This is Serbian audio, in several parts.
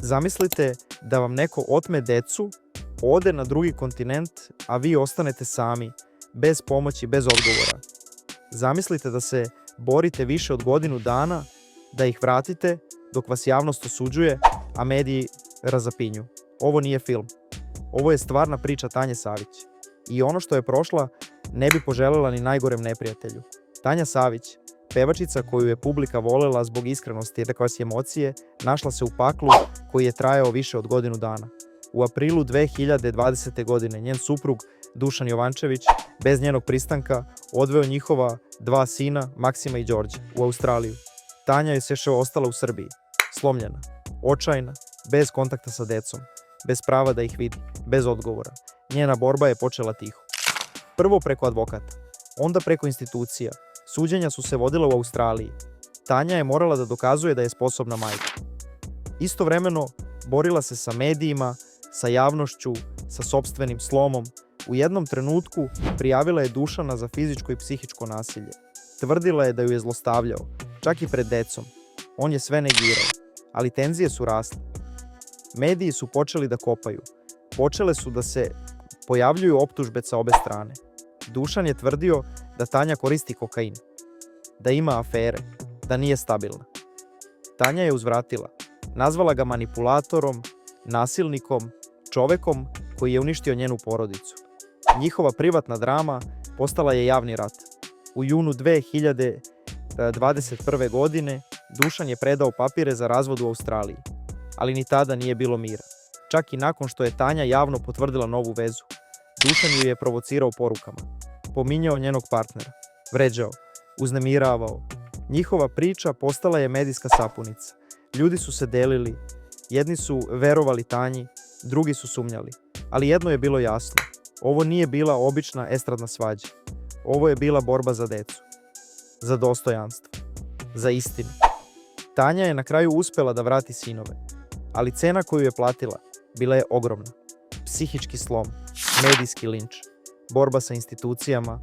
Zamislite da vam neko otme decu, ode na drugi kontinent, a vi ostanete sami, bez pomoći, bez odgovora. Zamislite da se borite više od godinu dana da ih vratite dok vas javnost osuđuje, a mediji razapinju. Ovo nije film. Ovo je stvarna priča Tanje Savić. I ono što je prošla ne bi poželjela ni najgorem neprijatelju. Tanja Savić, pevačica koju je publika volela zbog iskrenosti i rekvasi emocije, našla se u paklu koji je trajao više od godinu dana. U aprilu 2020. godine njen suprug Dušan Jovančević, bez njenog pristanka, odveo njihova dva sina, Maksima i Đorđa, u Australiju. Tanja je sve ostala u Srbiji, slomljena, očajna, bez kontakta sa decom, bez prava da ih vidi, bez odgovora. Njena borba je počela tiho. Prvo preko advokata, onda preko institucija. Suđenja su se vodila u Australiji. Tanja je morala da dokazuje da je sposobna majka. Istovremeno borila se sa medijima, sa javnošću, sa sopstvenim slomom. U jednom trenutku prijavila je Dušana za fizičko i psihičko nasilje. Tvrdila je da ju je zlostavljao, čak i pred decom. On je sve negirao, ali tenzije su rasle. Mediji su počeli da kopaju. Počele su da se pojavljuju optužbe sa obe strane. Dušan je tvrdio da Tanja koristi kokain, da ima afere, da nije stabilna. Tanja je uzvratila. Nazvala ga manipulatorom, nasilnikom, čovekom koji je uništio njenu porodicu. Njihova privatna drama postala je javni rat. U junu 2021. godine Dušan je predao papire za razvod u Australiji, ali ni tada nije bilo mira. Čak i nakon što je Tanja javno potvrdila novu vezu, Dušan ju je provocirao porukama, pominjao njenog partnera, vređao, uznemiravao. Njihova priča postala je medijska sapunica. Ljudi su se delili, jedni su verovali Tanji, drugi su sumnjali. Ali jedno je bilo jasno, ovo nije bila obična estradna svađa. Ovo je bila borba za decu, za dostojanstvo, za istinu. Tanja je na kraju uspela da vrati sinove, ali cena koju je platila bila je ogromna. Psihički slom, medijski linč, borba sa institucijama,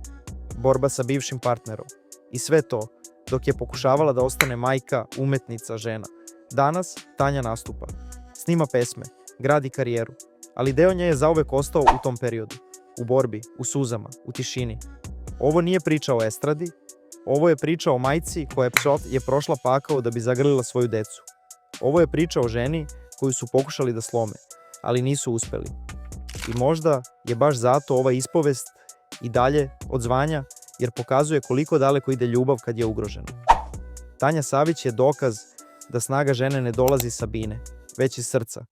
borba sa bivšim partnerom. I sve to dok je pokušavala da ostane majka, umetnica, žena. Danas Tanja nastupa, snima pesme, gradi karijeru, ali deo nje je zauvek ostao u tom periodu. U borbi, u suzama, u tišini. Ovo nije priča o estradi, ovo je priča o majci koja je prošla pakao da bi zagrlila svoju decu. Ovo je priča o ženi koju su pokušali da slome, ali nisu uspeli. I možda je baš zato ova ispovest i dalje odzvanja, jer pokazuje koliko daleko ide ljubav kad je ugrožena. Tanja Savić je dokaz da snaga žene ne dolazi sa bine, već iz srca.